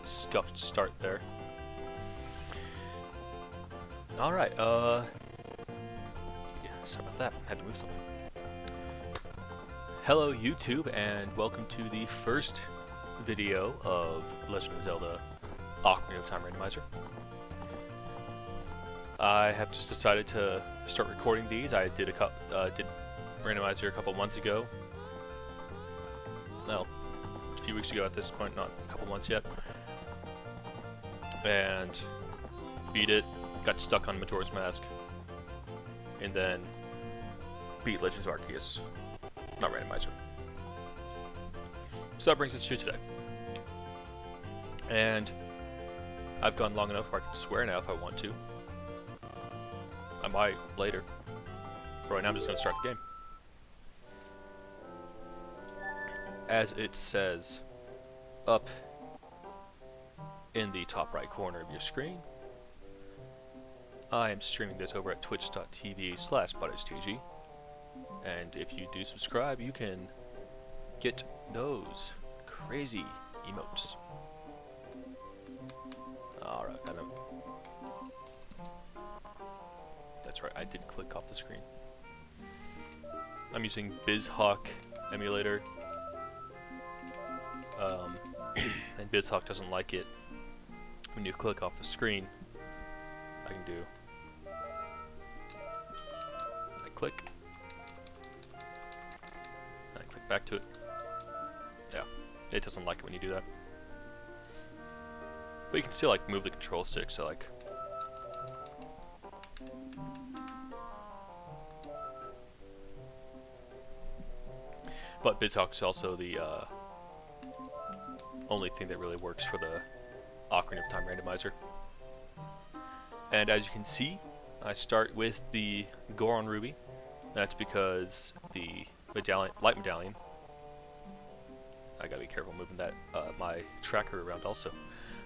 scuffed start there. Alright, yeah, sorry about that. Had to move something. Hello YouTube, and welcome to the first video of Legend of Zelda Ocarina of Time Randomizer. I have just decided to start recording these. I did did Randomizer a couple months ago. Well, a few weeks ago at this point, not a couple months yet. And beat it, got stuck on Majora's Mask, and then beat Legends of Arceus, not Randomizer. So that brings us to today. And I've gone long enough where I can swear now if I want to. I might later. But right now I'm just going to start the game. As it says up in the top right corner of your screen, I am streaming this over at twitch.tv/ButtersTG, and if you do subscribe, you can get those crazy emotes. Alright, that's right, I did click off the screen. I'm using BizHawk emulator, and BizHawk doesn't like it when you click off the screen. I can do, I click, and I click back to it. Yeah, it doesn't like it when you do that. But you can still like move the control stick, so like, but BizHawk is also the only thing that really works for the Ocarina of Time Randomizer. And as you can see, I start with the Goron Ruby. That's because the light medallion, I gotta be careful moving that my tracker around also.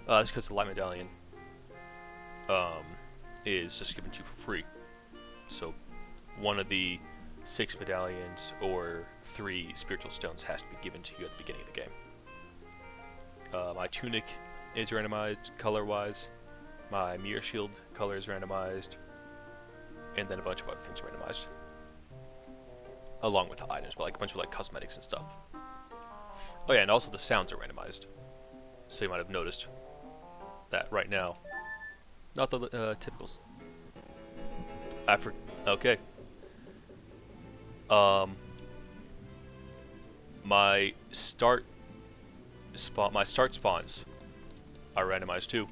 That's because the light medallion is just given to you for free. So one of the 6 medallions or 3 spiritual stones has to be given to you at the beginning of the game. My tunic is randomized color-wise. My mirror shield color is randomized, and then a bunch of other things randomized, along with the items, but like a bunch of like cosmetics and stuff. Oh yeah, and also the sounds are randomized, so you might have noticed that right now. Not the typicals. Okay. My start spawns are randomized too.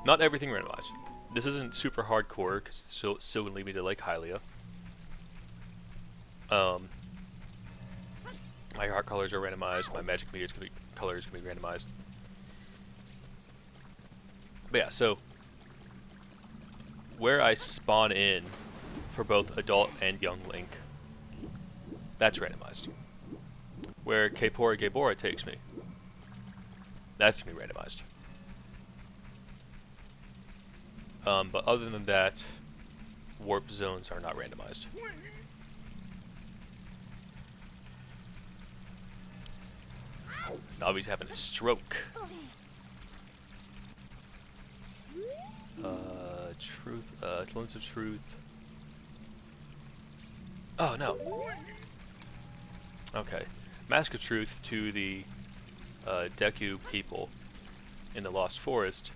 Not everything randomized. This isn't super hardcore because it's still gonna lead me to Lake Hylia. My heart colors are randomized. My magic meteors colors can be randomized. But yeah, so where I spawn in for both adult and young Link, that's randomized. Where Kaepora Gaebora takes me, that's gonna be randomized. But other than that, warp zones are not randomized. Navi's having a stroke. Lens of Truth. Oh no. Okay. Mask of Truth to the Deku people in the Lost Forest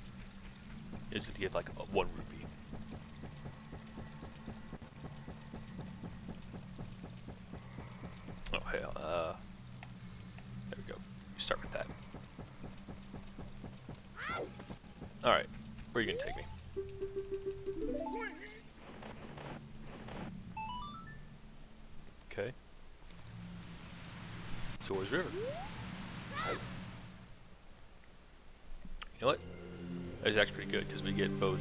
is going to give like 1 rupee. Oh hell, there we go. You start with that. Alright, where are you going to take me? Okay. Soares River. You know what? That is actually pretty good because we get both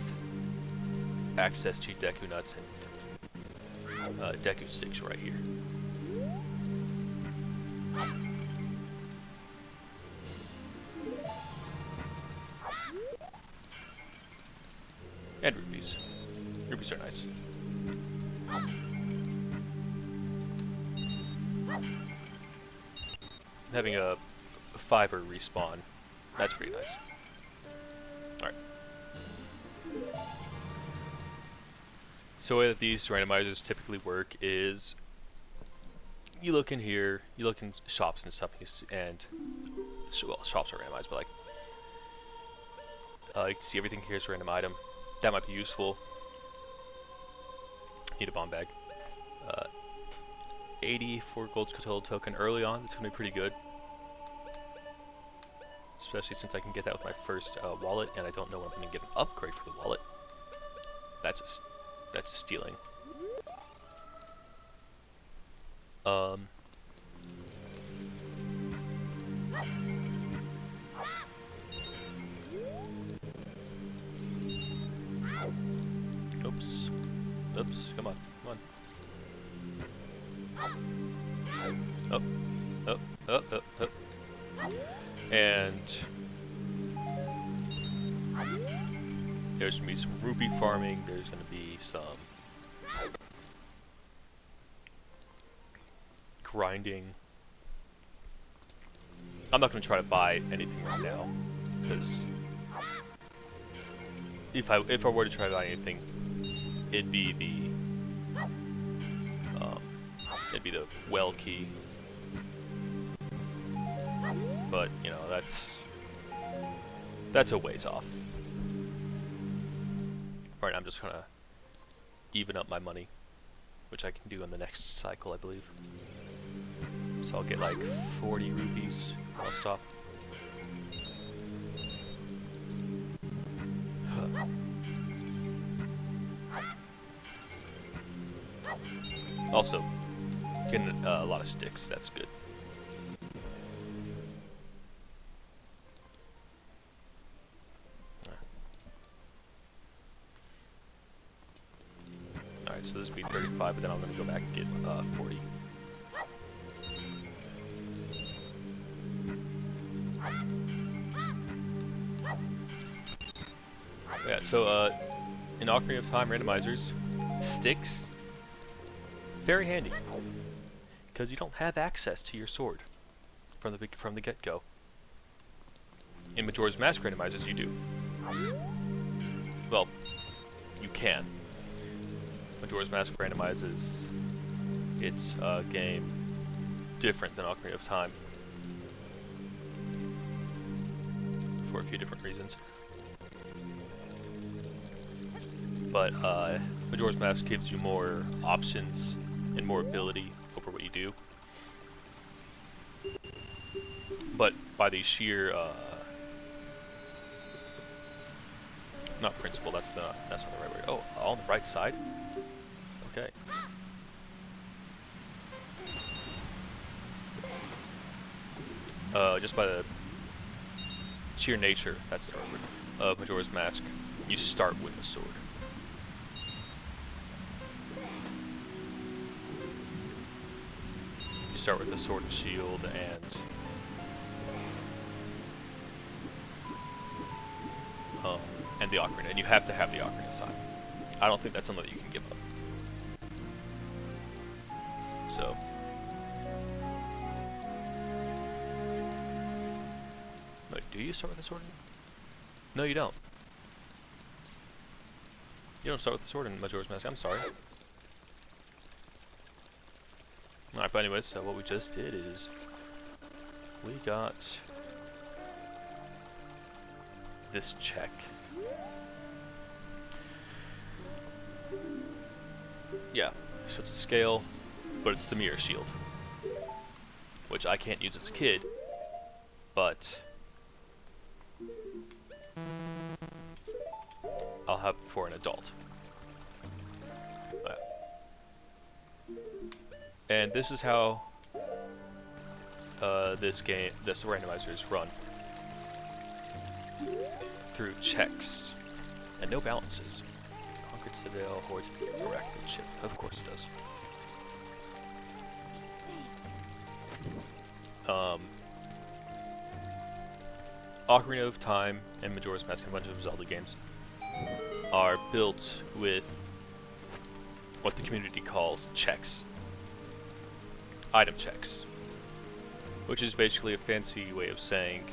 access to Deku Nuts and Deku Sticks right here. And rupees. Rupees are nice. having a 5er respawn, that's pretty nice. Alright. So the way that these randomizers typically work is you look in here, you look in shops and stuff, and well, shops are randomized, but like you can see everything here is a random item. That might be useful. Need a bomb bag. 84 gold token early on. It's gonna be pretty good, especially since I can get that with my first wallet, and I don't know when I'm gonna get an upgrade for the wallet. That's stealing. Oops. Oops. Come on. Come on. Up. Up. Up. Up. Up. And there's gonna be some rupee farming. There's gonna be some grinding. I'm not gonna try to buy anything right now, because if I were to try to buy anything, it'd be the well key. But you know, that's a ways off. Right now I'm just gonna even up my money, which I can do in the next cycle, I believe. So I'll get like 40 rupees. I'll stop. Also, getting a lot of sticks, that's good. Alright, so this would be 35, but then I'm going to go back and get 40. Yeah, so in Ocarina of Time randomizers, sticks, very handy, because you don't have access to your sword from the get-go. In Majora's Mask randomizers, you do. Well, you can. Majora's Mask randomizes its game different than Ocarina of Time for a few different reasons. But Majora's Mask gives you more options and more ability over what you do. But by the sheer not principle, that's not the right word. Oh, on the right side? Okay. Just by the sheer nature, that's the right word, of Majora's Mask, you start with a sword. You start with a sword and shield and the Ocarina, and you have to have the Ocarina of Time. I don't think that's something that you can give up. So, wait, do you start with the sword? No, you don't. You don't start with the sword in Majora's Mask. I'm sorry. Alright, but anyways, so what we just did is we got this check. Yeah, so it's a scale, but it's the mirror shield, which I can't use as a kid, but I'll have for an adult. And this is how this randomizer is run. Through checks and no balances. Conquered Citadel, Horde, Arachnid ship. Of course it does. Ocarina of Time and Majora's Mask and a bunch of Zelda games are built with what the community calls checks. Item checks. which is basically a fancy way of saying,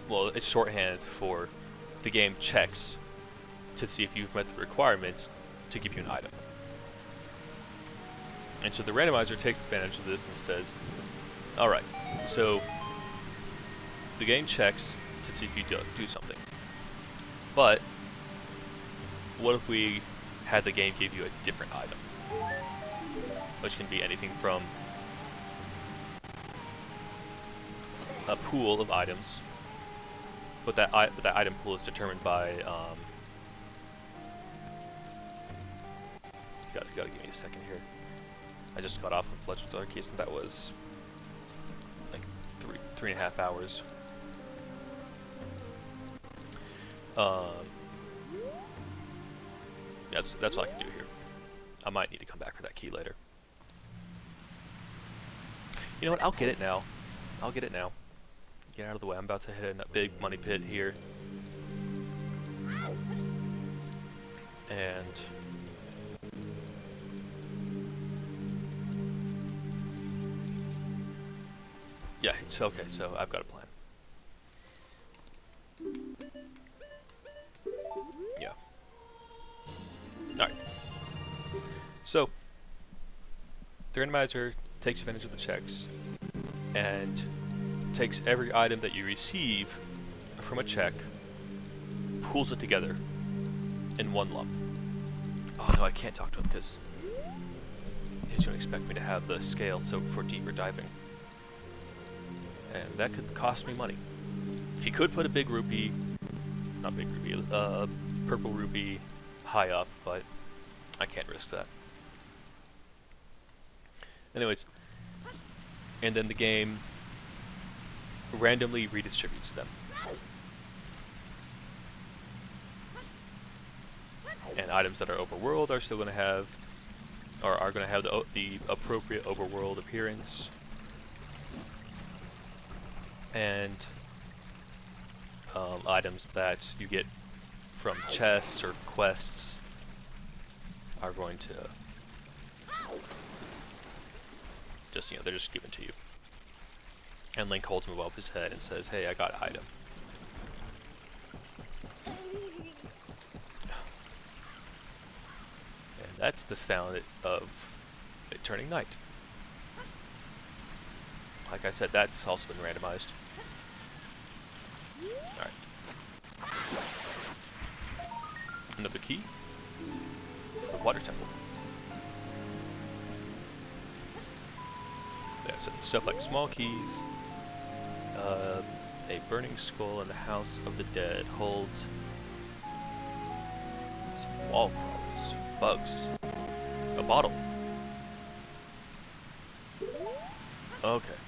well, it's shorthand for the game checks to see if you've met the requirements to give you an item. And so the randomizer takes advantage of this and says, alright, so the game checks to see if you do something. But what if we had the game give you a different item? Which can be anything from a pool of items, but that item pool is determined by gotta give me a second here. I just got off of Legends of Arceus, and that was like three and a half hours. That's all I can do here. I might need to come back for that key later. You know what? I'll get it now. I'll get it now. Get out of the way. I'm about to hit a big money pit here. And yeah, it's okay. So I've got a plan. Yeah. Alright. So the randomizer takes advantage of the checks and takes every item that you receive from a check, pulls it together in one lump. Oh no, I can't talk to him because he's going to expect me to have the scale so for deeper diving. And that could cost me money. He could put a big rupee, not big rupee, purple rupee high up, but I can't risk that. Anyways, and then the game randomly redistributes them. And items that are overworld are still going to have, or are going to have the appropriate overworld appearance. And items that you get from chests or quests are going to just, you know, they're just given to you. And Link holds him above his head and says, hey, I got an item. And that's the sound of it turning night. Like I said, that's also been randomized. Alright. Another key. The water temple. Yeah, so stuff like small keys. A burning skull in the house of the dead holds some wall crawlers, bugs, a bottle. Okay.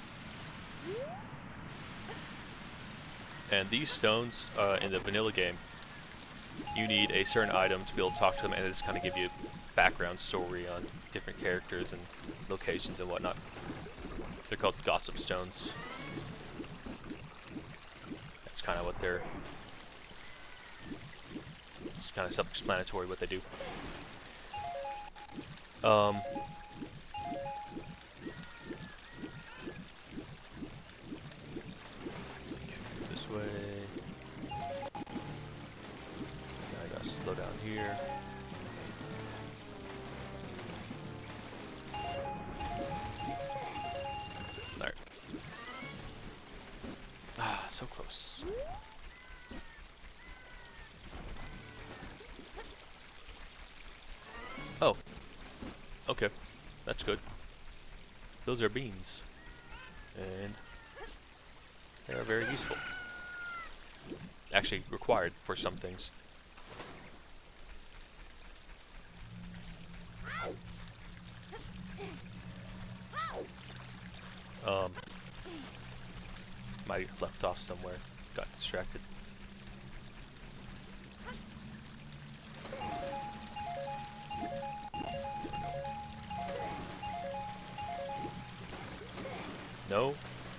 And these stones in the vanilla game, you need a certain item to be able to talk to them, and they just kind of give you background story on different characters and locations and whatnot. They're called gossip stones. That's kind of what they're. It's kind of self-explanatory what they do. This way. I gotta slow down here. Alright. Ah, so close. Oh. Okay. That's good. Those are beans. And they are very useful. Actually required for some things. Might have left off somewhere. Got distracted. No?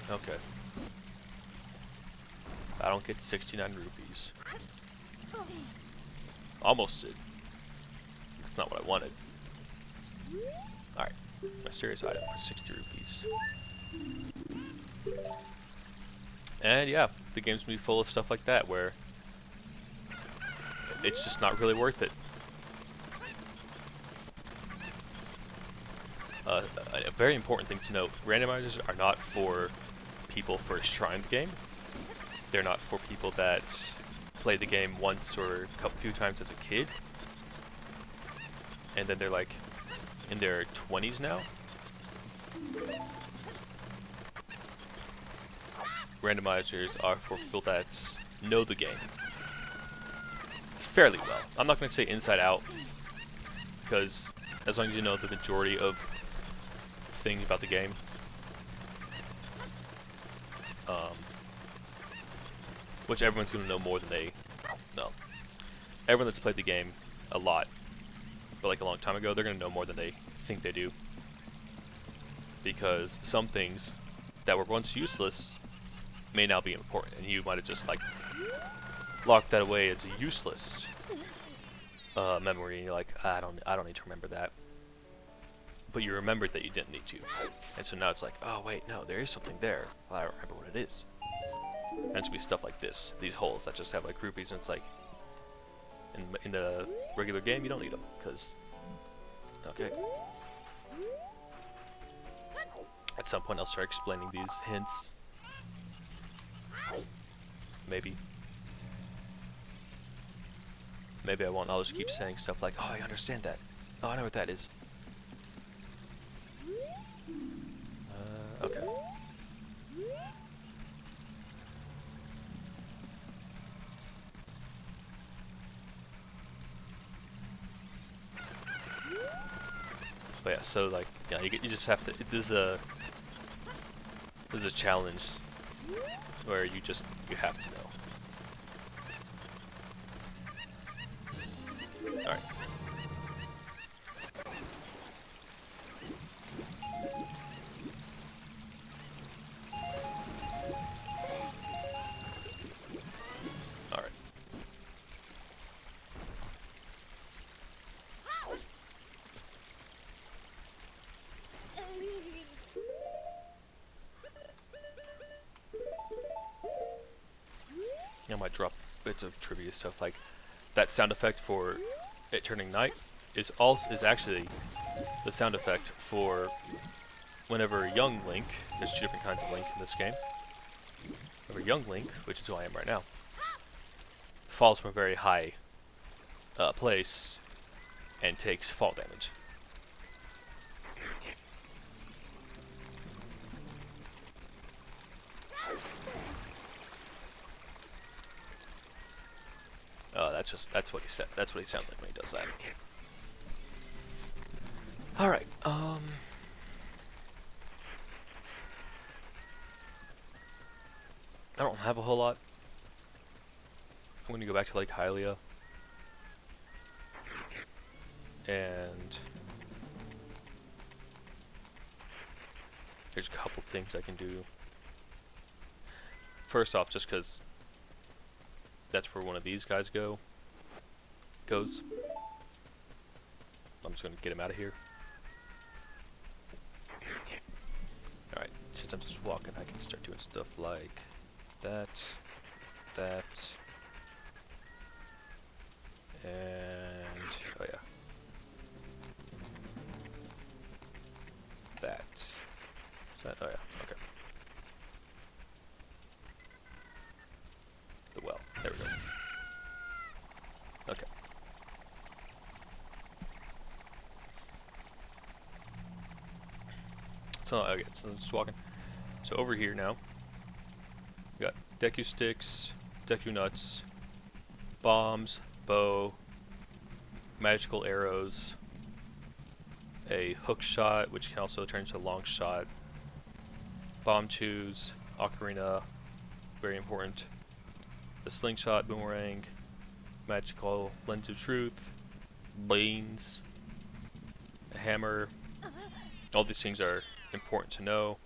Okay. I don't get 69 rupees. Almost did. That's not what I wanted. Alright. Mysterious item for 60 rupees. And yeah, the game's gonna be full of stuff like that where it's just not really worth it. A very important thing to note, randomizers are not for people first trying the game. They're not for people that played the game once or a few times as a kid, and then they're like in their 20s now. Randomizers are for people that know the game fairly well. I'm not going to say inside out, because as long as you know the majority of things about the game, which everyone's going to know more than they know. Everyone that's played the game a lot, but like a long time ago, they're going to know more than they think they do. Because some things that were once useless may now be important, and you might have just like locked that away as a useless memory, and you're like, I don't need to remember that. But you remembered that you didn't need to. And so now it's like, oh wait, no, there is something there. Well, I don't remember what it is. And it's gonna be stuff like this, these holes that just have like groupies, and it's like, in the regular game, you don't need them, because, okay. At some point I'll start explaining these hints. Maybe. Maybe I won't, I'll just keep saying stuff like, oh, I understand that. Oh, I know what that is. Okay. But yeah, so like, yeah, you just have to. This is a challenge where you have to know. All right. All right. I might drop bits of trivia stuff like that sound effect for it turning night is actually the sound effect for whenever young Link, there's two different kinds of Link in this game. Whenever young Link, which is who I am right now, falls from a very high place and takes fall damage. That's what he said. That's what he sounds like when he does that. All right. I don't have a whole lot. I'm gonna go back to Lake Hylia, and there's a couple things I can do. First off, just because that's where one of these guys goes. I'm just gonna get him out of here. Alright, since I'm just walking, I can start doing stuff like that, and oh yeah, that. Is that? Oh yeah, okay. The well. There we go. Okay. So okay, so I'm just walking. So over here now, we got Deku sticks, Deku nuts, bombs, bow, magical arrows, a hook shot, which can also turn into a long shot, bomb chews, ocarina, very important, the slingshot, boomerang, magical lens of truth, beans, a hammer. All these things are important to know.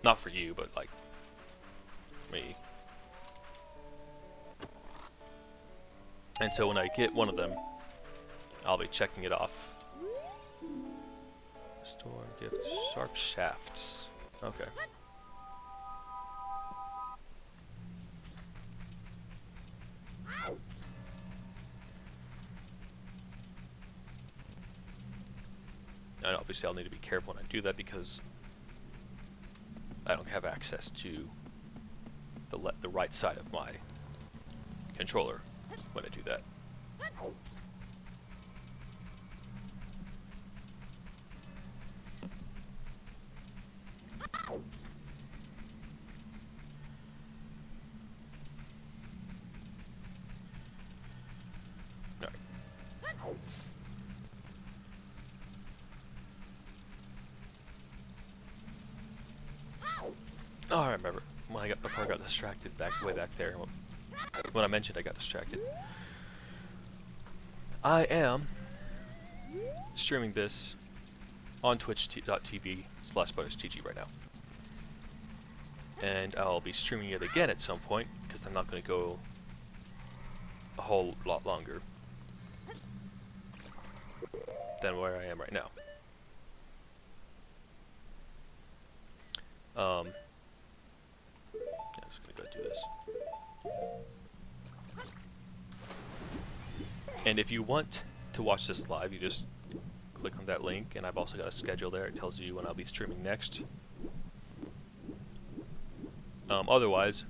Not for you, but like me. And so when I get one of them, I'll be checking it off. Storm gift sharp shafts. Okay. And obviously I'll need to be careful when I do that because I don't have access to the right side of my controller when I do that. Oh, I remember when before I got distracted way back there. When I mentioned I got distracted. I am streaming this on twitch.tv/Butters.tg right now. And I'll be streaming it again at some point, because I'm not going to go a whole lot longer than where I am right now. I'm just going to go do this. And if you want to watch this live, you just click on that link, and I've also got a schedule there. It tells you when I'll be streaming next. Otherwise,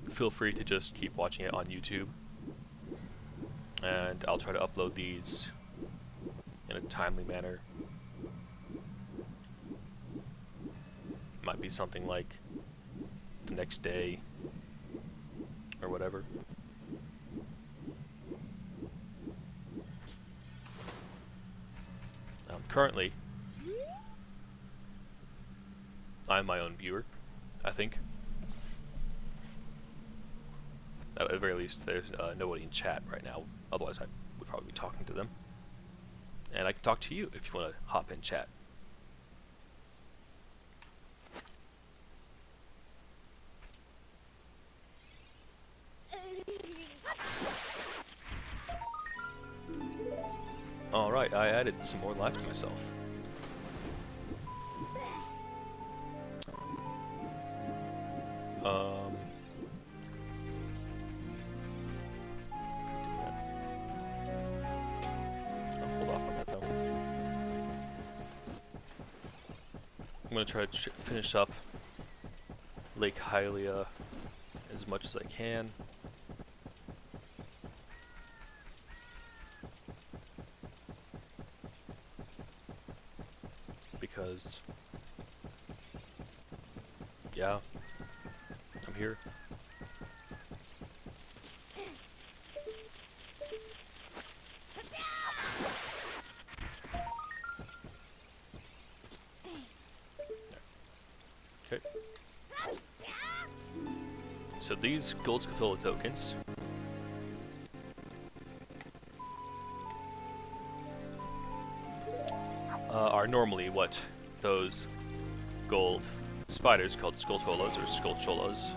feel free to just keep watching it on YouTube, and I'll try to upload these in a timely manner. Might be something like the next day or whatever. Currently, I'm my own viewer, I think. At the very least, there's nobody in chat right now, otherwise I would probably be talking to them. And I can talk to you if you want to hop in chat. Alright, I added some more life to myself. I'll hold off on that though. I'm going to try to finish up Lake Hylia as much as I can. Because, yeah, I'm here. Okay. So these gold Scatola tokens are normally what those gold spiders called Skullcholas or Skullcholas,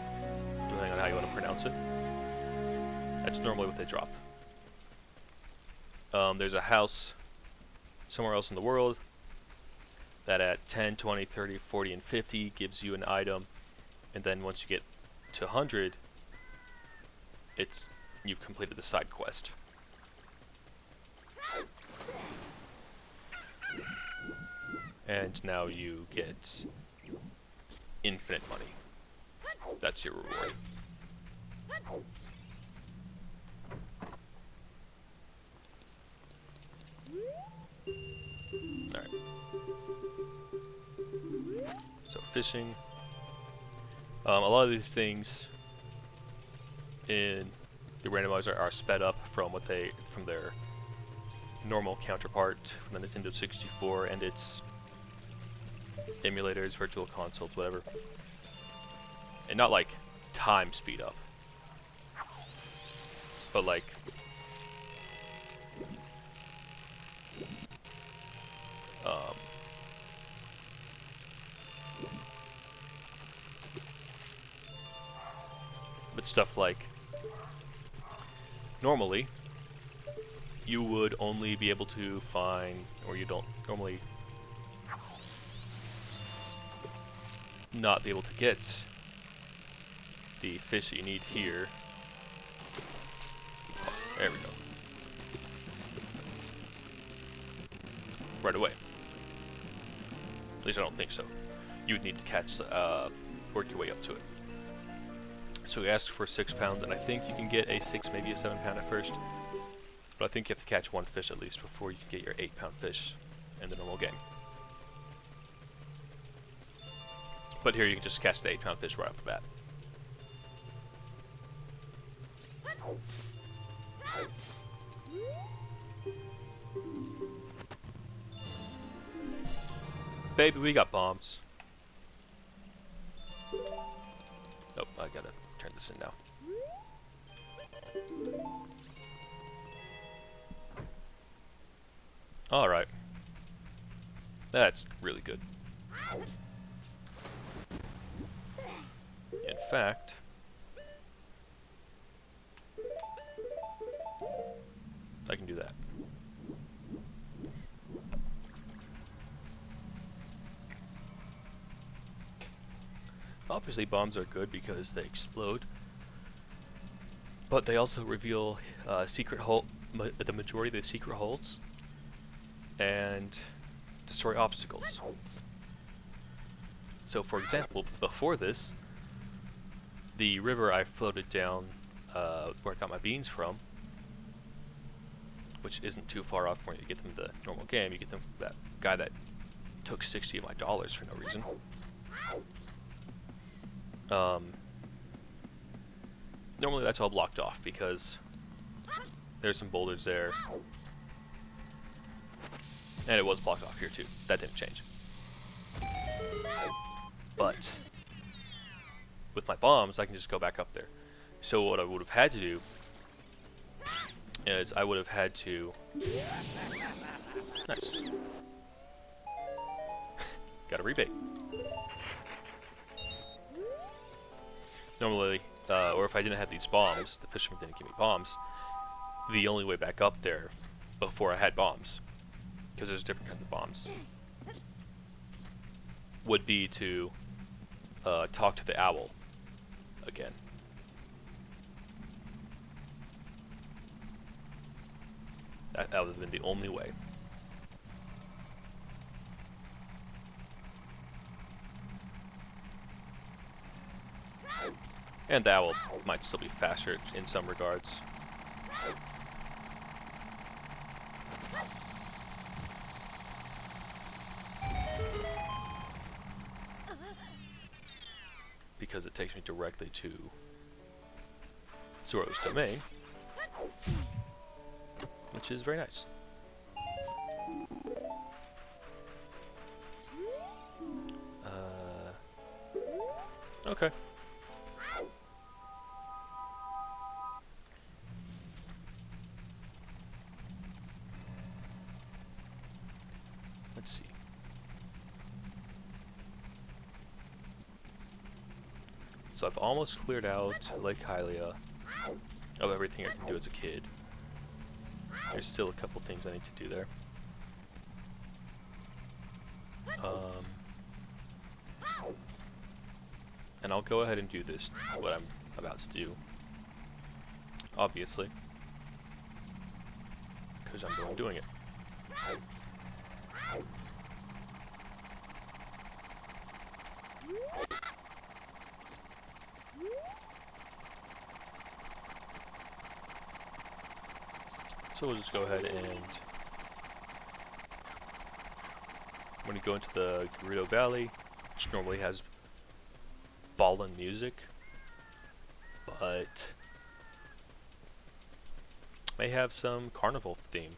depending on how you want to pronounce it. That's normally what they drop. There's a house somewhere else in the world that at 10, 20, 30, 40, and 50 gives you an item, and then once you get to 100, you've completed the side quest. And now you get infinite money. That's your reward. Alright. So fishing. A lot of these things in the randomizer are sped up from their normal counterpart from the Nintendo 64 and its emulators, virtual consoles, whatever. And not like time speed up, but like but stuff like normally you would only be able to find, or you don't normally not be able to get the fish that you need here. There we go. Right away. At least I don't think so. You would need to catch, work your way up to it. So we asked for 6 pounds, and I think you can get a 6, maybe a 7 pound at first. But I think you have to catch 1 fish at least before you can get your 8 pound fish in the normal game. But here you can just catch the 8 pound fish right off the bat. Baby, we got bombs. Nope, I gotta turn this in now. Alright. That's really good. In fact, I can do that. Obviously bombs are good because they explode, but they also reveal secret hole, the majority of the secret holes, and destroy obstacles. So for example, before this, the river I floated down where I got my beans from, which isn't too far off when you get them in the normal game, you get them from that guy that took 60 of my dollars for no reason. Normally that's all blocked off because there's some boulders there, and it was blocked off here too. That didn't change. But with my bombs, I can just go back up there. So what I would have had to do is I would have had to... Nice. Got a rebate. Normally, or if I didn't have these bombs, the fisherman didn't give me bombs, the only way back up there before I had bombs, because there's different kinds of bombs, would be to talk to the owl again. That would have been the only way. And the owl might still be faster in some regards. Because it takes me directly to Zoro's domain, which is very nice. Okay. Let's see. So I've almost cleared out Lake Hylia of everything I can do as a kid. There's still a couple things I need to do there. And I'll go ahead and do this, what I'm about to do. Obviously. Because I'm the one doing it. So we'll just go ahead and when you go into the Gerudo Valley, which normally has ballin' music, but may have some carnival theme,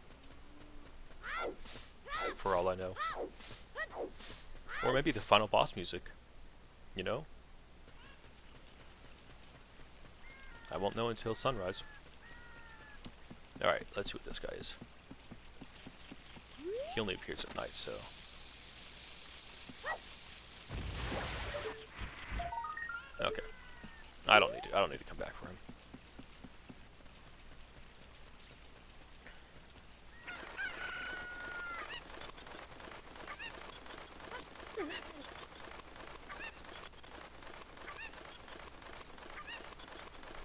for all I know. Or maybe the final boss music, you know? I won't know until sunrise. Alright, let's see what this guy is. He only appears at night, so... Okay. I don't need to come back for him.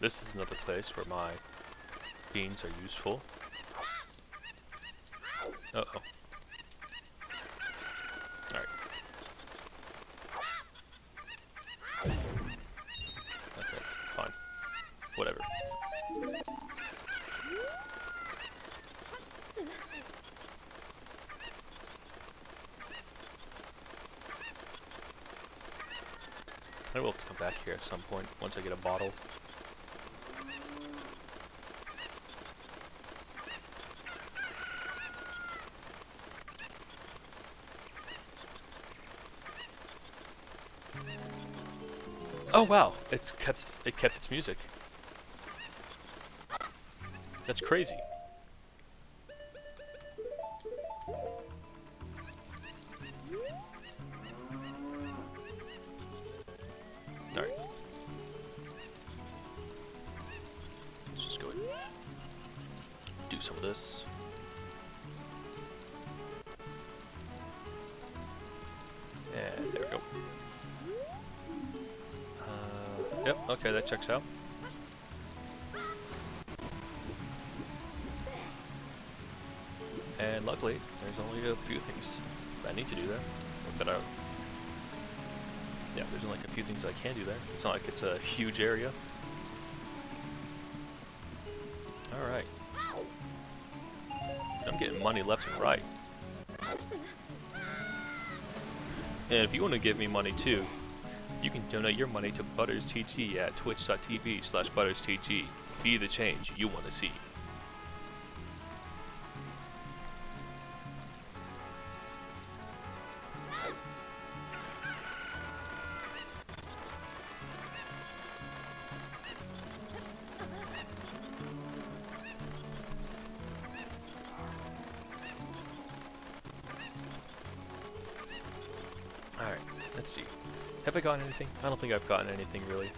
This is another place where my beans are useful. Uh-oh. Alright. Okay, fine. Whatever. I will have to come back here at some point once I get a bottle. Oh wow, it kept its music. That's crazy. Alright. Let's just go ahead and do some of this. And there we go. Yep, okay, that checks out. And luckily, there's only a few things that I need to do there. Yeah, there's only like a few things I can do there. It's not like it's a huge area. Alright. I'm getting money left and right. And if you want to give me money too, you can donate your money to ButtersTG at twitch.tv/ButtersTG. Be the change you want to see. Alright, let's see. Have I gotten anything? I don't think I've gotten anything really.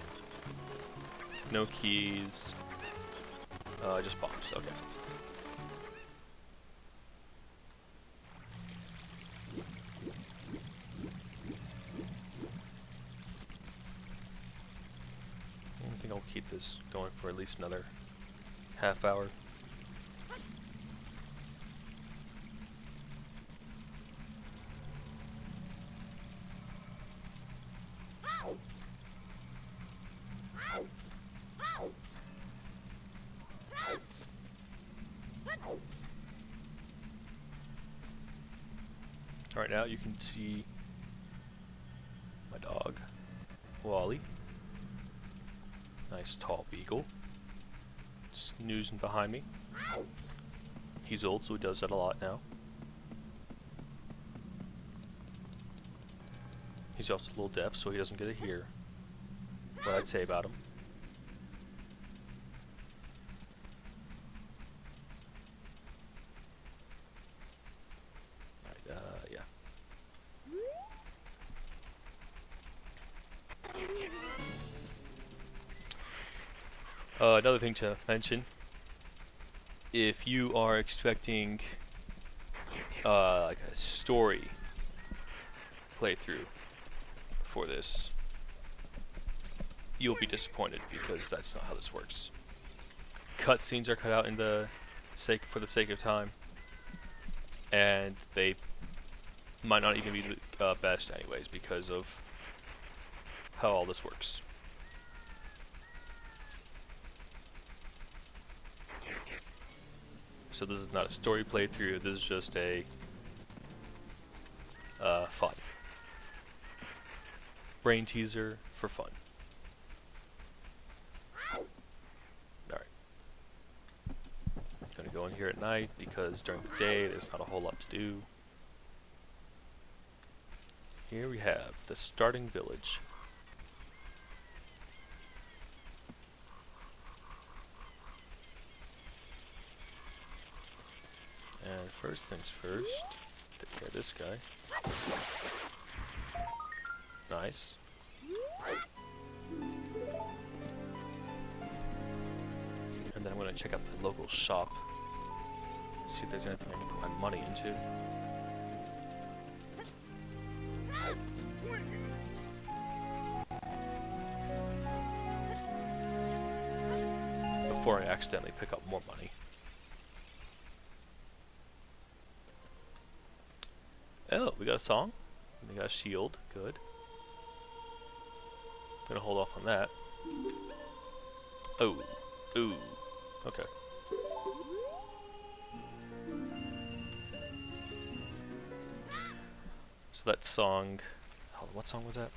No keys. Just bombs. Okay. I think I'll keep this going for at least another half hour. Alright, now you can see my dog, Wally. Nice tall beagle. Snoozing behind me. He's old, so he does that a lot now. He's also a little deaf, so he doesn't get to hear what I'd say about him. Yeah. Another thing to mention, if you are expecting like a story playthrough for this, you'll be disappointed because that's not how this works. Cutscenes are cut out for the sake of time, and they might not even be the best anyways because of how all this works. So this is not a story playthrough, this is just a fun. Brain teaser for fun. Alright. Gonna go in here at night because during the day there's not a whole lot to do. Here we have the starting village. And first things first, take care of this guy. Nice. And then I'm going to check out the local shop. See if there's anything I can put my money into. before I accidentally pick up more money. Oh, we got a song. We got a shield. Good. Gonna hold off on that. Oh. Ooh. Okay. So that song... Hold on, what song was that?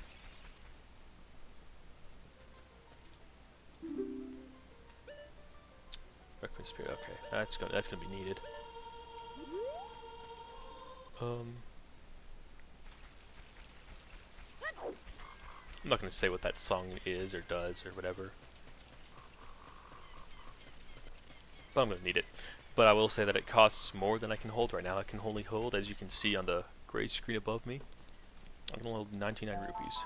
Requiem Spirit, okay. That's gonna be needed. I'm not gonna say what that song is or does or whatever. But I'm gonna need it. But I will say that it costs more than I can hold right now. I can only hold, as you can see on the gray screen above me, I can only hold 99 rupees.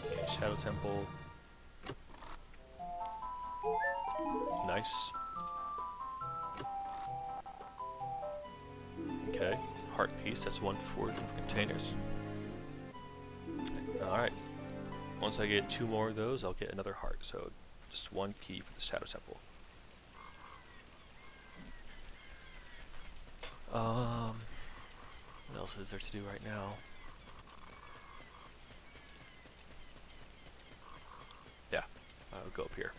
Okay, Shadow Temple. Nice. Okay, heart piece, that's 1 for containers. Alright. Once I get 2 more of those, I'll get another heart. So just 1 key for the Shadow Temple. What else is there to do right now? Yeah, I'll go up here.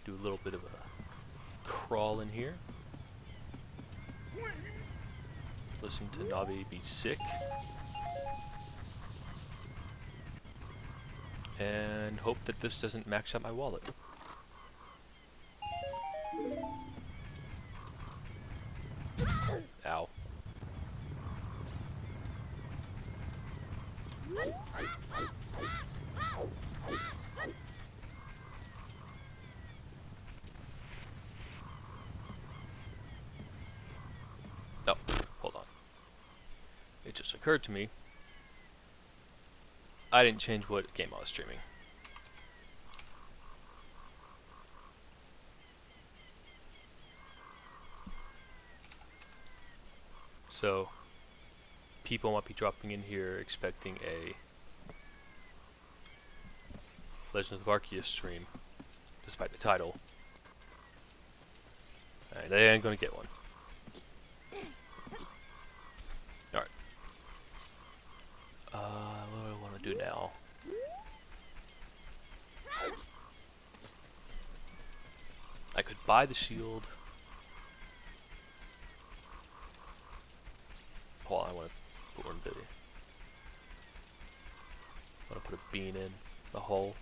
Do a little bit of a crawl in here. Listen to Navi be sick. And hope that this doesn't max out my wallet. Ow. Oh, hold on. It just occurred to me, I didn't change what game I was streaming. So, people might be dropping in here expecting a Legends of Arceus stream, despite the title. And they ain't gonna get one. Alright. What do I want to do now? I could buy the shield. Hold on, I want to put one bit. I want to put a bean in the hole.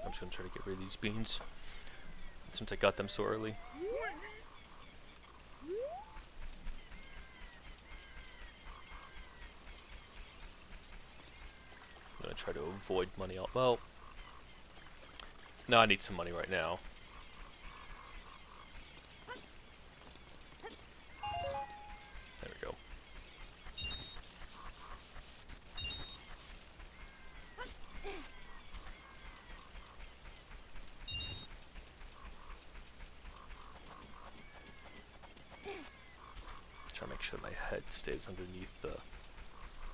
I'm just gonna try to get rid of these beans since I got them so early. I'm gonna try to avoid money. Well, no, I need some money right now. There we go. Try to make sure my head stays underneath the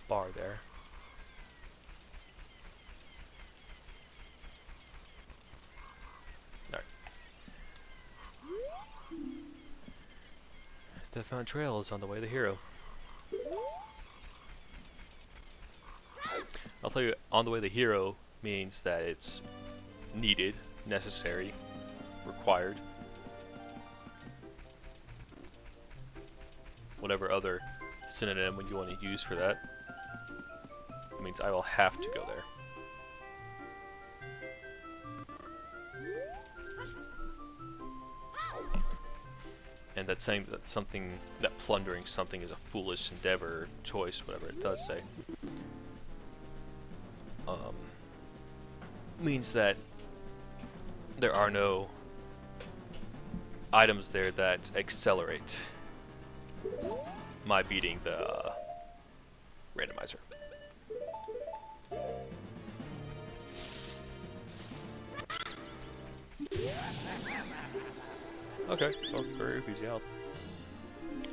bar there. Alright. Death Mountain Trail is on the way to the hero. I'll tell you, on the way to the hero means that it's needed, necessary, required. Whatever other synonym you want to use for that. It means I will have to go there. And that's saying that that plundering something is a foolish endeavor, choice, whatever it does say, means that there are no items there that accelerate my beating the randomizer. Okay, so 3 rupees, yeah.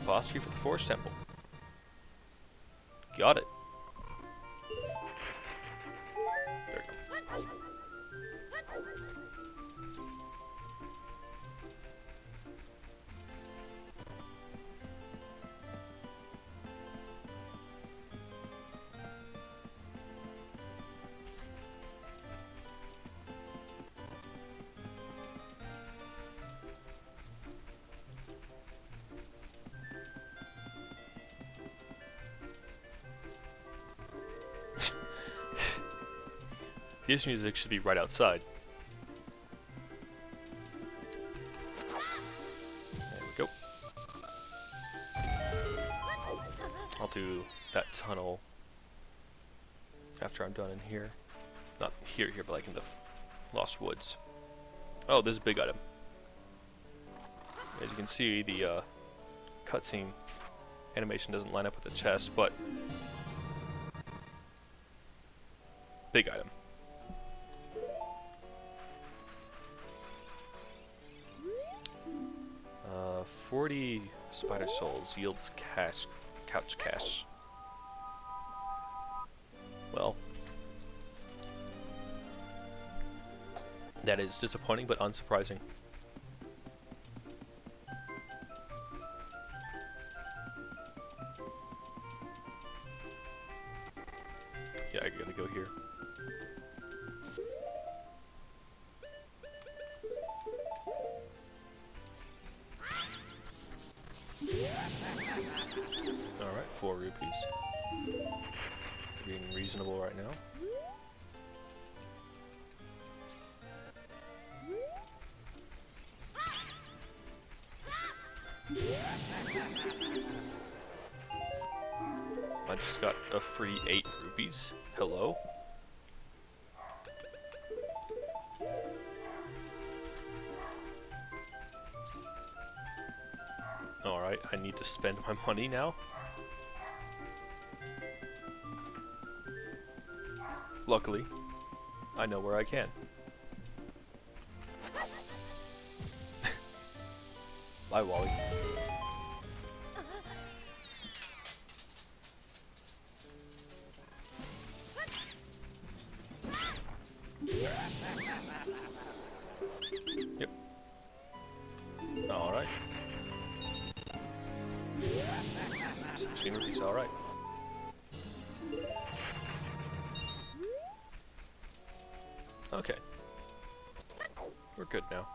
Boss key for the Forest Temple. Got it. There we go. This music should be right outside. There we go. I'll do that tunnel after I'm done in here. Not here, but like in the Lost Woods. Oh, this is a big item. As you can see, the cutscene animation doesn't line up with the chest, but big item. 40 spider souls yields couch cash. Well, that is disappointing but unsurprising. Yeah, I gotta go here. Alright, 4 rupees. Being reasonable right now. I just got a free 8 rupees. Hello? Alright, I need to spend my money now. Luckily, I know where I can. Bye, Wally. Yep. Alright. 16 rupees, alright. Okay. We're good now.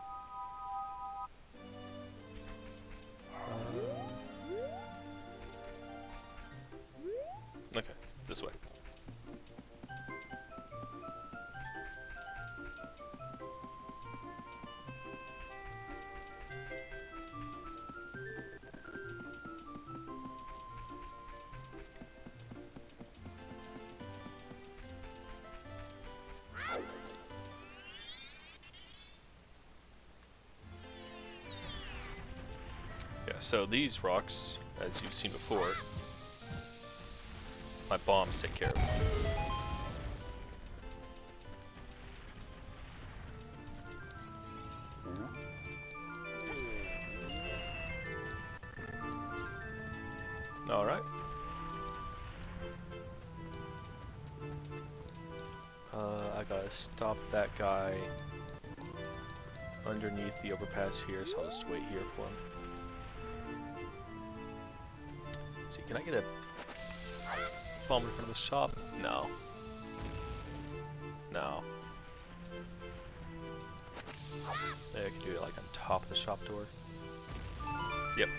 Okay, this way. Yeah, so these rocks, as you've seen before, my bombs take care of. Alright. I gotta stop that guy underneath the overpass here, so I'll just wait here for him. See, can I get a bomb in front of the shop? No. No. Maybe I can do it like on top of the shop door. Yep.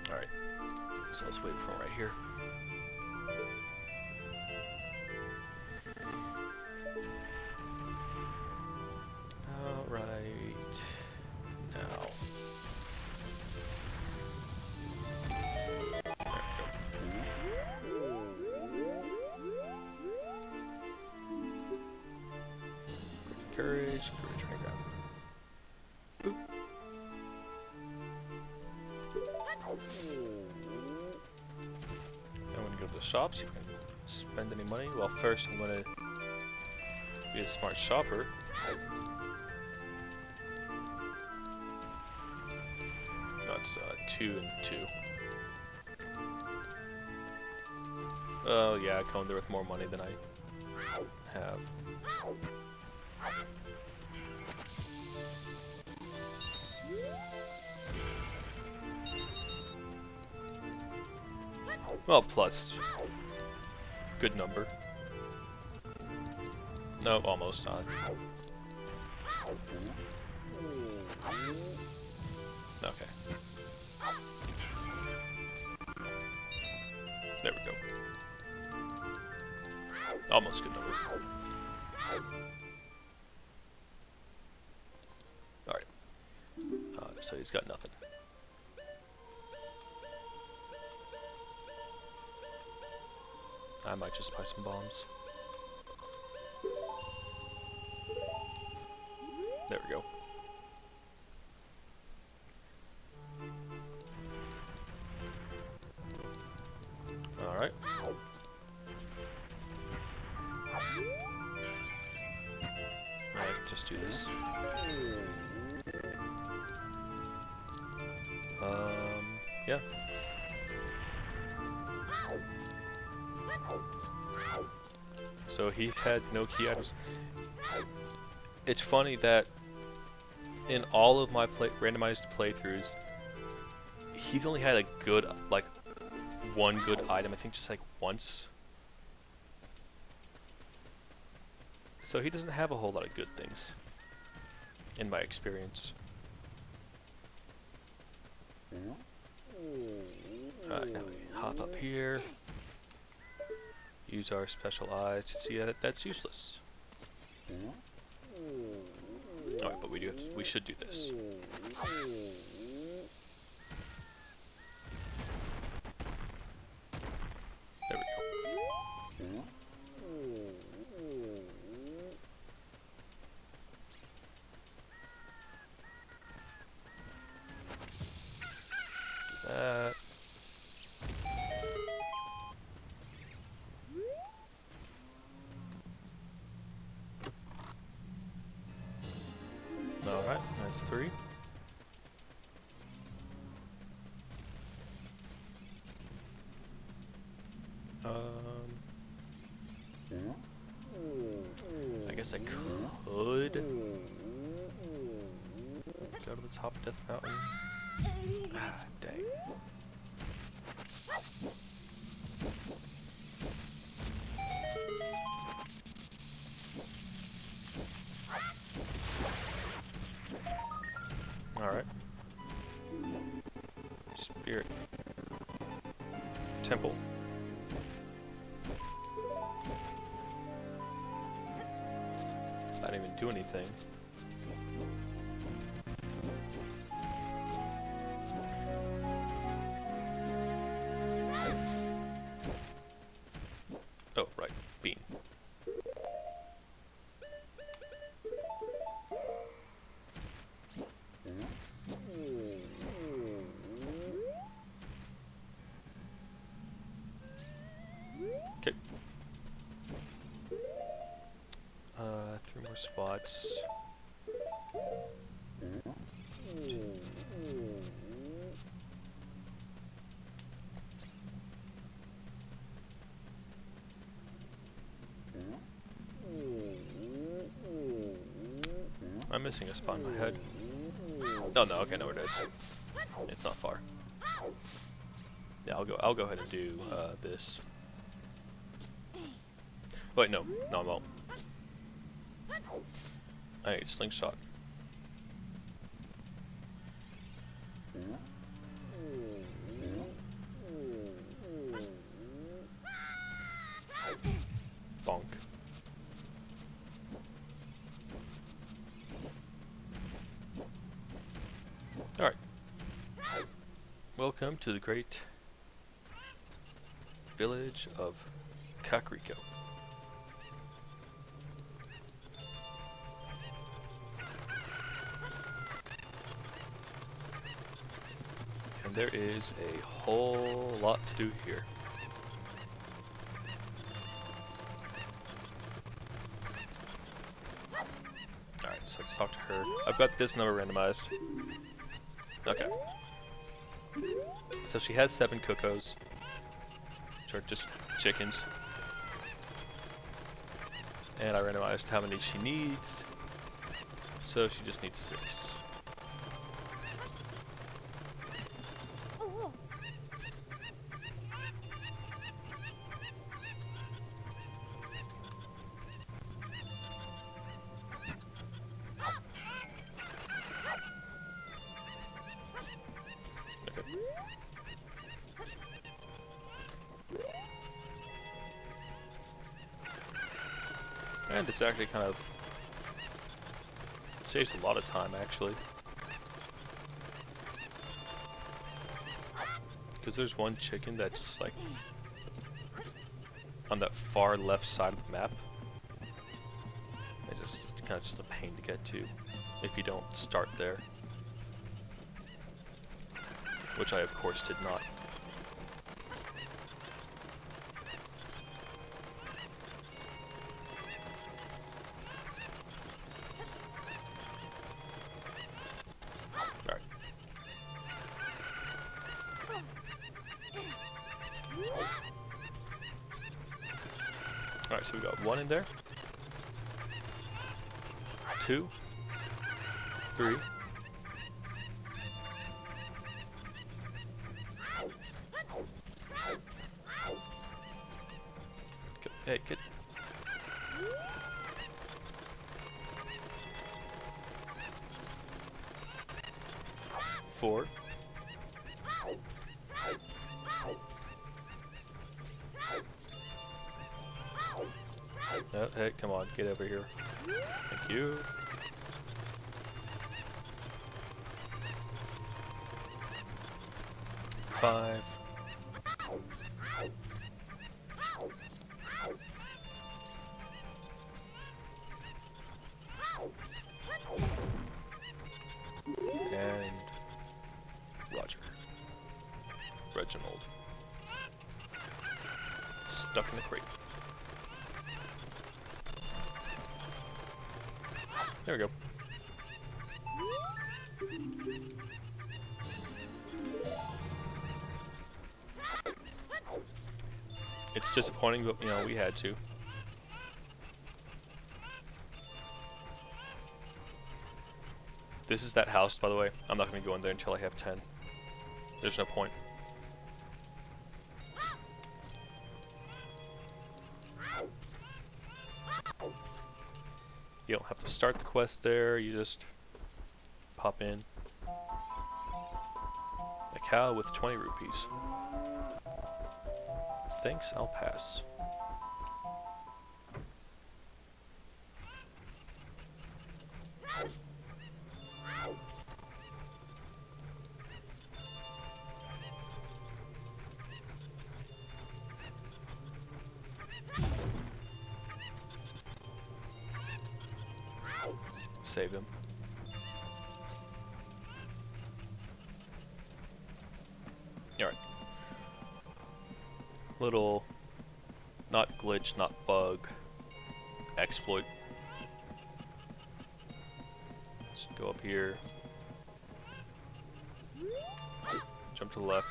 Alright. So let's wait for him right here. Alright. Now. Courage, train grab. Boop. shop, see if I can spend any money. Well, first I'm gonna be a smart shopper. That's 2 and 2. Oh yeah, I come there with more money than I have. Well, plus. Good number. No, almost not. Okay. There we go. Almost good number. Alright. So he's got nothing. I might just buy some bombs. There we go. Alright. Alright, just do this. Yeah. So he had no key items. It's funny that in all of my randomized playthroughs, he's only had a good, like, one good item, I think just like once. So he doesn't have a whole lot of good things, in my experience. Alright, now we hop up here. Use our special eyes to see that that's useless. Alright, but we should do this. There we go. Do that. Alright, that's 3. I guess I could go to the top of Death Mountain. Ah, dang. Alright. Spirit. Temple. I didn't even do anything. Oh, right. Bean. Okay. 3 more spots. I'm missing a spot in my head. Oh no, okay, no it is. It's not far. Yeah, I'll go ahead and do this. Wait, no, I won't. I need a slingshot. Bonk. Alright. Welcome to the great village of Kakariko. And there is a whole lot to do here. let's talk to her. I've got this number randomized. Okay. So she has 7 Cocos, which are just chickens. And I randomized how many she needs. So she just needs 6. And it's actually kind of saves a lot of time actually, because there's one chicken that's like on that far left side of the map. It's kind of just a pain to get to if you don't start there, which I of course did not. Alright, so we got 1 in there. 2. 3. Hey, get. 4. No, hey, come on, get over here. Thank you. 5. And Roger. Reginald. Stuck in the crate. There we go. It's disappointing, but you know, we had to. This is that house, by the way. I'm not going to go in there until I have 10. There's no point. You don't have to start the quest there, you just pop in. A cow with 20 rupees. Thanks, I'll pass. Save him. Alright. Little, not glitch, not bug, exploit. Just go up here. Jump to the left.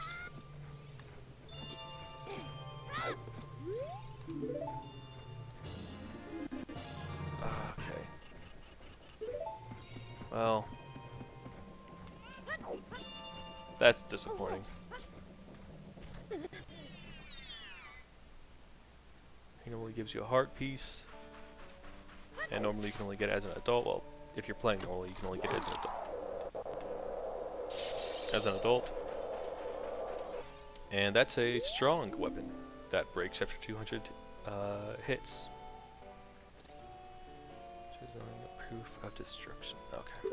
Well, that's disappointing. He normally gives you a heart piece, and normally you can only get it as an adult. Well, if you're playing normally, you can only get it as an adult. And that's a strong weapon that breaks after 200 hits. Proof of destruction. Okay.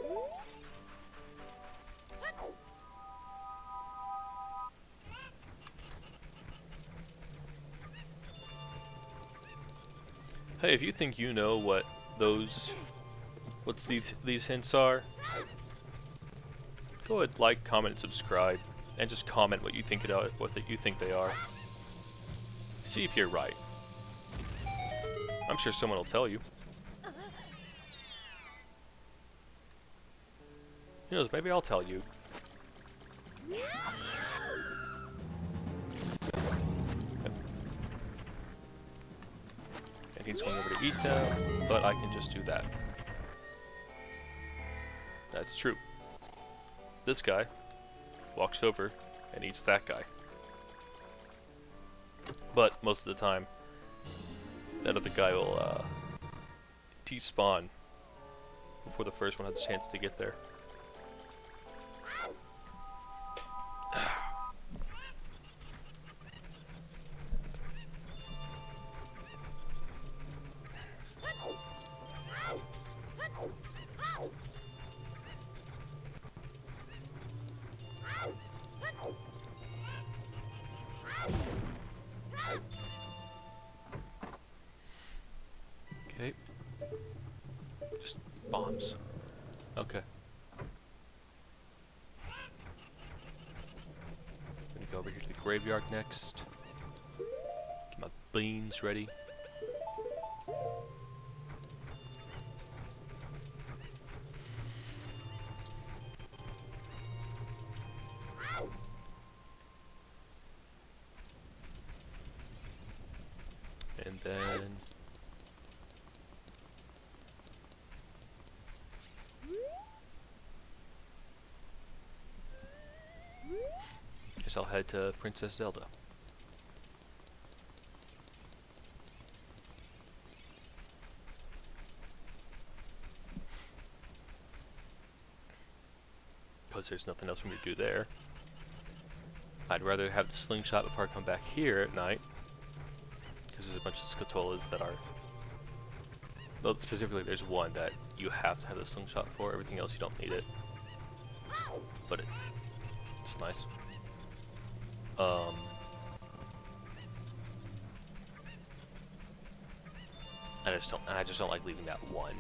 Hey, if you think you know what these hints are, go ahead, like, comment, and subscribe, and just comment what you think they are. See if you're right. I'm sure someone will tell you. Who knows, maybe I'll tell you. Yep. And he's going over to eat them, but I can just do that. That's true. This guy walks over and eats that guy. But most of the time, that other guy will despawn before the first one has a chance to get there. Okay. Just bombs. Okay. Gonna go over here to the graveyard next. Get my beans ready. And then guess I'll head to Princess Zelda. Because there's nothing else for me to do there. I'd rather have the slingshot before I come back here at night. Because there's a bunch of Scatolas that are... Well, specifically there's one that you have to have the slingshot for. Everything else you don't need it. But it's nice. I just don't like leaving that one.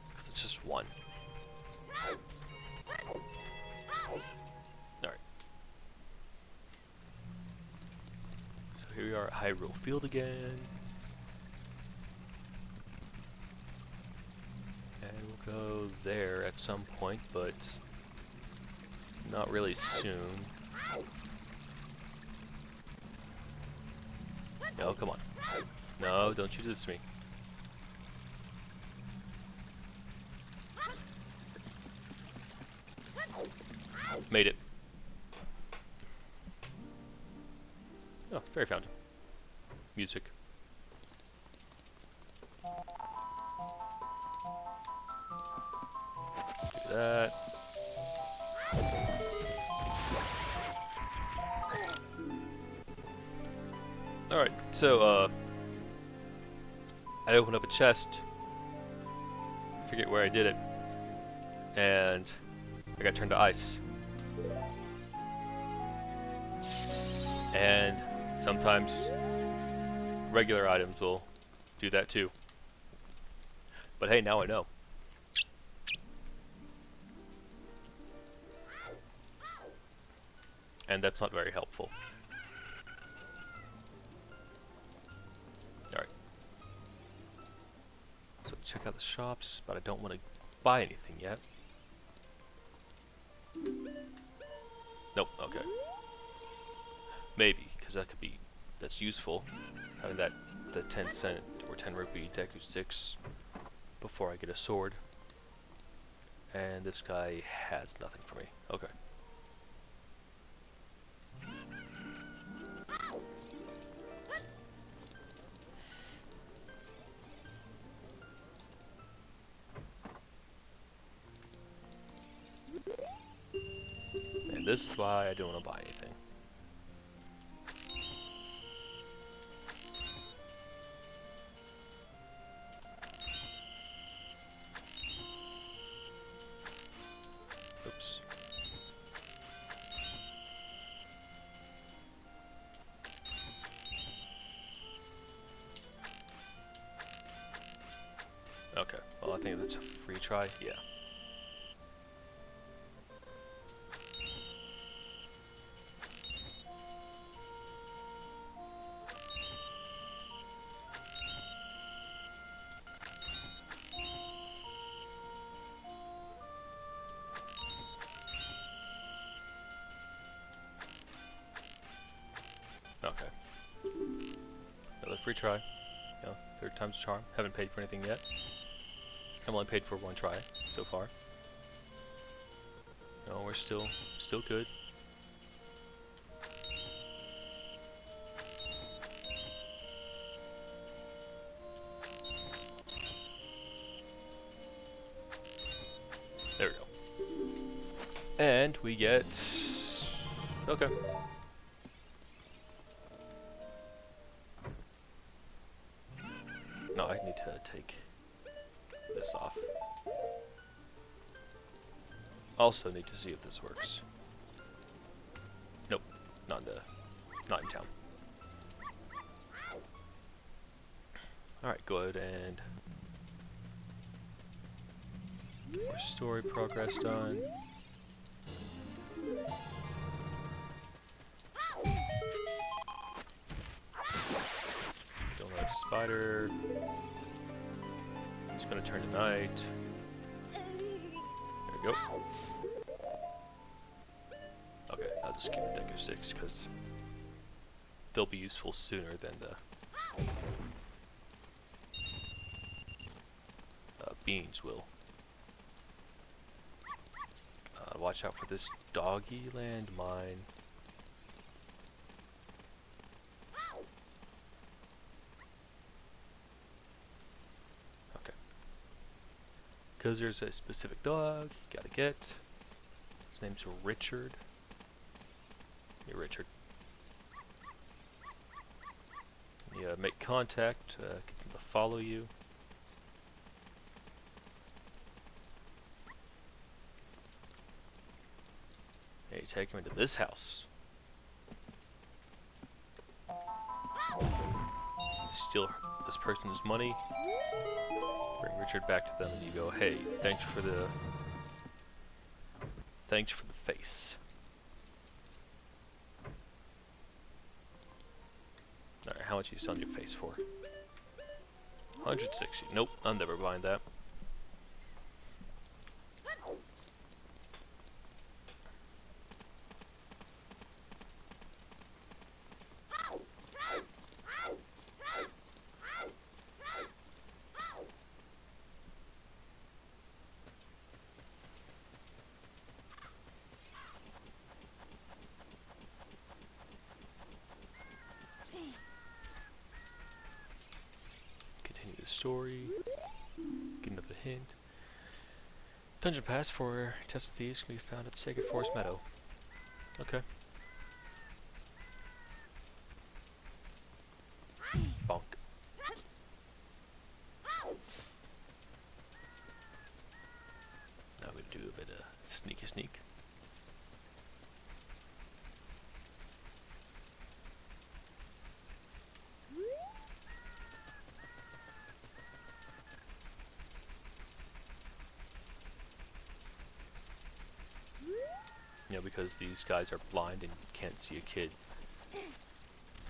Because it's just one. Alright. So here we are at Hyrule Field again. And we'll go there at some point, but not really soon. No, come on. No, don't you do this to me. Made it. Oh, fairy fountain. Music. Do that. Alright, so, I opened up a chest. I forget where I did it. And I got turned to ice. And sometimes regular items will do that too. But hey, now I know. And that's not very helpful. Alright. So check out the shops, but I don't want to buy anything yet. Nope, okay. Maybe, because that could be, that's useful, having that, the 10 cent or 10 rupee Deku sticks before I get a sword. And this guy has nothing for me. Okay. And this is why I don't want to buy anything. Oops. Okay, well I think that's a free try, yeah. free try. You know, third time's a charm. Haven't paid for anything yet. I've only paid for one try so far. No, we're still good. There we go. And we get... Okay. No, I need to take this off. Also need to see if this works. Nope, not in town. Alright, go ahead and more story progress done. Don't let a spider. It's gonna turn to night. There we go. Okay, I'll just keep a deck of 6 because they'll be useful sooner than the beans will. Watch out for this doggy landmine. Okay. Because there's a specific dog you gotta get. His name's Richard. Hey, Richard. You make contact, get them to follow you. Hey, take him into this house. Steal this person's money. Bring Richard back to them, and you go, "Hey, thanks for the face." All right, how much are you selling your face for? 160. Nope, I'm never buying that. Story. Get another hint. Dungeon pass for test of thieves can be found at the Sacred Forest Meadow. Okay. Bonk. Now we do a bit of sneaky sneak. You know, because these guys are blind and can't see a kid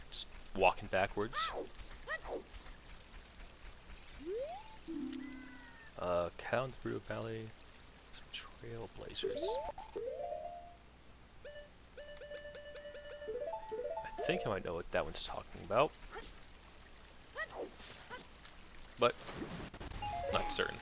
just walking backwards. Cow in the Bruto Valley, some trailblazers. I think I might know what that one's talking about, but not certain.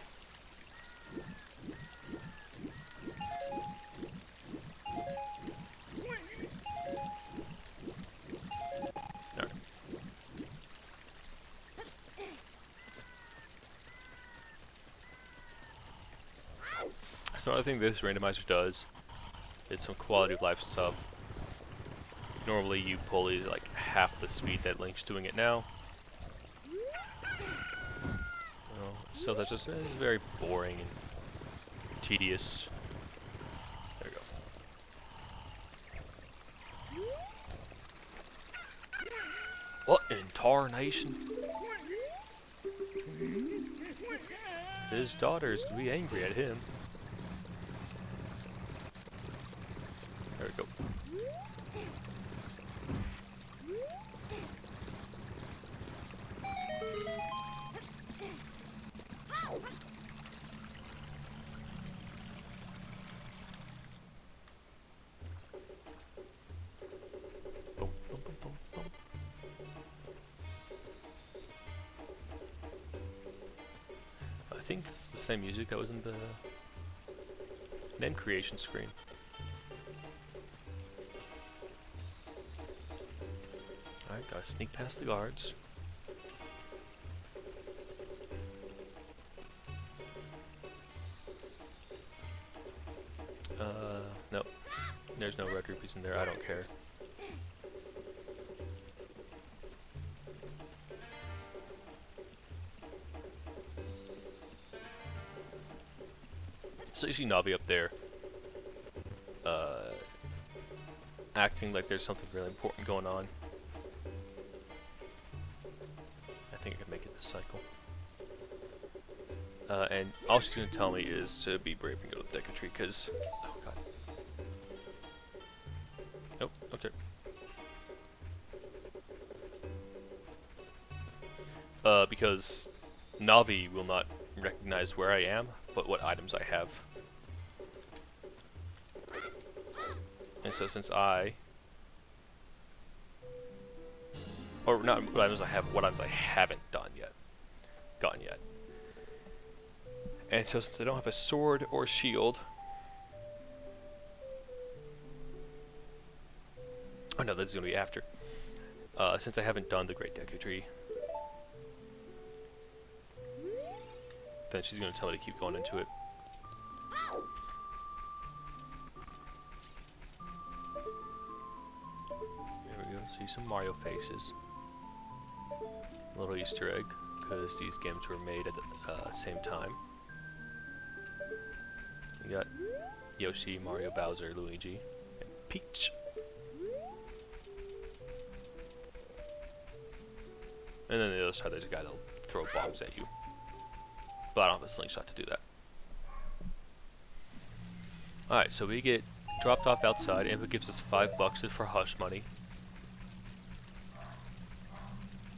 So another thing this randomizer does, it's some quality of life stuff. Normally you pull it like half the speed that Link's doing it now. So that's just very boring and tedious. There we go. What in tarnation? His daughter's gonna be angry at him. There we go. Boom, boom, boom, boom, boom. think it's the same music that was in the name creation screen. Alright, gotta sneak past the guards. Nope. There's no red rupees in there, I don't care. So you see Navi up there, acting like there's something really important going on. I think I can make it this cycle. And all she's going to tell me is to be brave and go to the Deku Tree, because... Oh, God. Nope, okay. Because Navi will not recognize where I am, but what items I have. And so since or not what items I have, what items I haven't gotten yet. And so since I don't have a sword or shield, oh no, that's gonna be after. Since I haven't done the Great Deku Tree, then she's gonna tell me to keep going into it. There we go, see some Mario faces. A little Easter egg, because these games were made at the same time. You got Yoshi, Mario, Bowser, Luigi, and Peach. And then on the other side there's a guy that'll throw bombs at you. But I don't have a slingshot to do that. Alright, so we get dropped off outside. Input gives us $5 for hush money.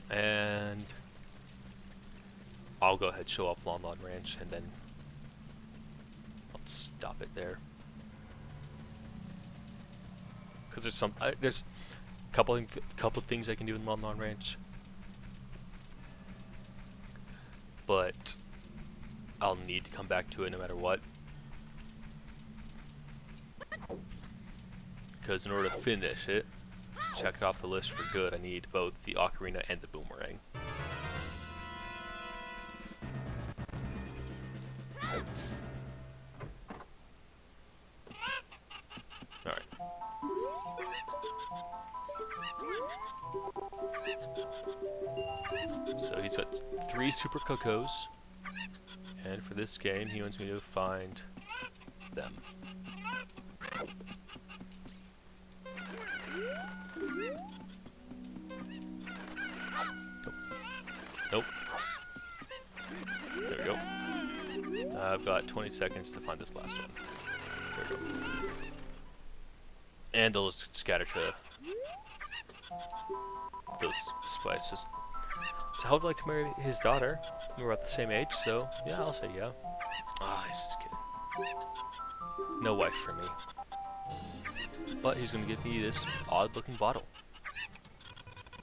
And I'll go ahead and show off Lon Lon Ranch, and then I'll stop it there. Because there's a couple of things I can do in Lon Lon Ranch, but I'll need to come back to it no matter what. Because in order to finish it, check it off the list for good, I need both the Ocarina and the Boomerang. Alright. So he's got 3 Super Cocos, and for this game he wants me to find them. Nope. There we go. I've got 20 seconds to find this last one. There we go. And they'll just scatter to those spices. So how would you like to marry his daughter? We're about the same age, so yeah, I'll say yeah. Ah, he's just kidding. No wife for me. But he's gonna give me this odd looking bottle.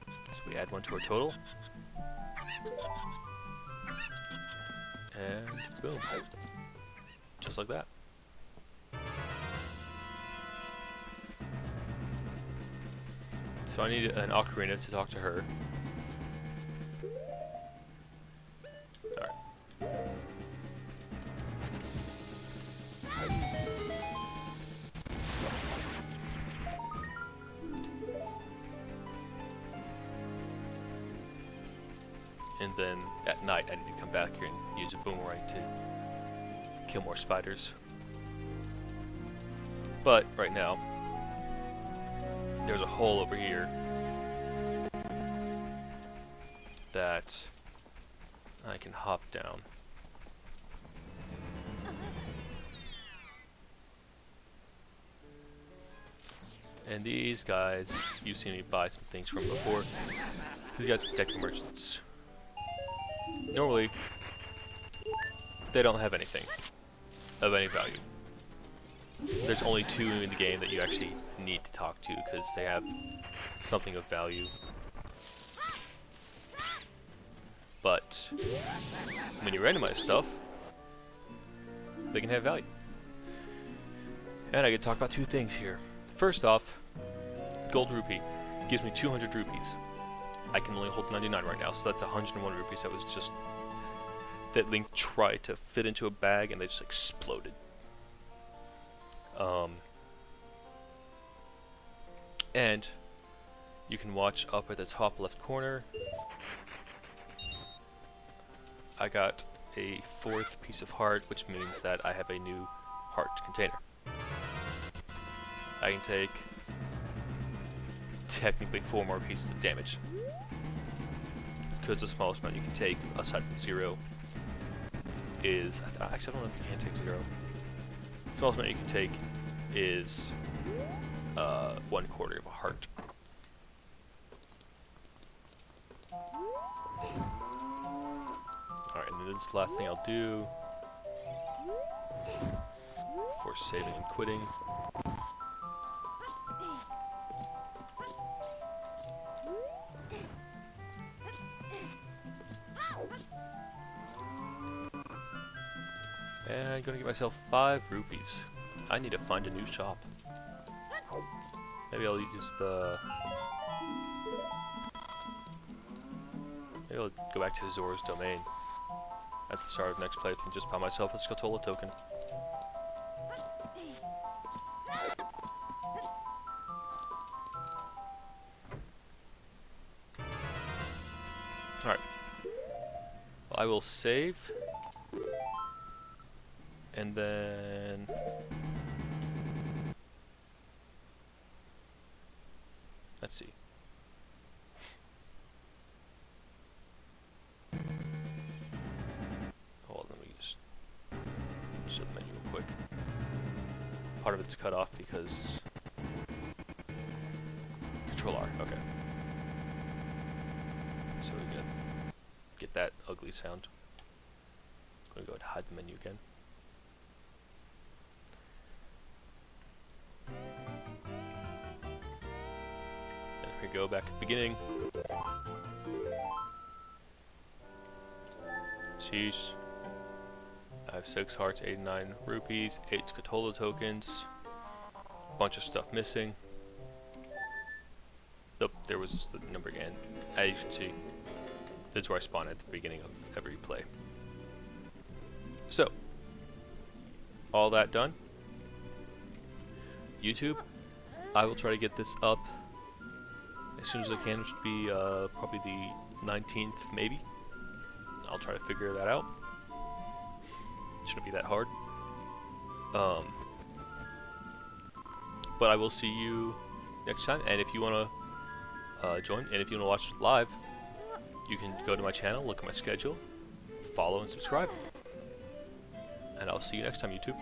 So we add 1 to our total. And boom. Just like that. So I need an Ocarina to talk to her. Alright. And then at night I need to come back here and use a boomerang to kill more spiders. But right now, there's a hole over here that I can hop down. And these guys, you've seen me buy some things from before. These guys are Deku merchants. Normally, they don't have anything of any value. There's only 2 in the game that you actually need to talk to because they have something of value. But when you randomize stuff, they can have value. And I get to talk about two things here. First off, gold rupee gives me 200 rupees. I can only hold 99 right now, so that's 101 rupees. That was just that Link tried to fit into a bag and they just exploded. And you can watch up at the top left corner. I got a 4th piece of heart, which means that I have a new heart container. I can take technically 4 more pieces of damage, because the smallest amount you can take, aside from 0, is... actually, I don't know if you can take 0. The smallest amount you can take is 1/4 of a heart. Alright, and then this last thing I'll do before saving and quitting. And I'm gonna get myself 5 rupees. I need to find a new shop. Maybe I'll use the... maybe I'll go back to Zora's Domain at the start of next playthrough and just buy myself a Scatola token. Alright. Well, I will save. And then... let's see. Hold on, let me just show the menu real quick. Part of it's cut off because... Control R, okay. So we're gonna get that ugly sound. I'm gonna go ahead and hide the menu again. Here we go, back at the beginning. Sheesh. I have 6 hearts, 89 rupees, 8 Scatola tokens, bunch of stuff missing. Oh, there was just the number again. As you can see, that's where I spawn at the beginning of every play. So, all that done. YouTube, I will try to get this up as soon as I can, which would be probably the 19th, maybe. I'll try to figure that out. Shouldn't be that hard. But I will see you next time. And if you want to join, and if you want to watch live, you can go to my channel, look at my schedule, follow and subscribe. And I'll see you next time, YouTube.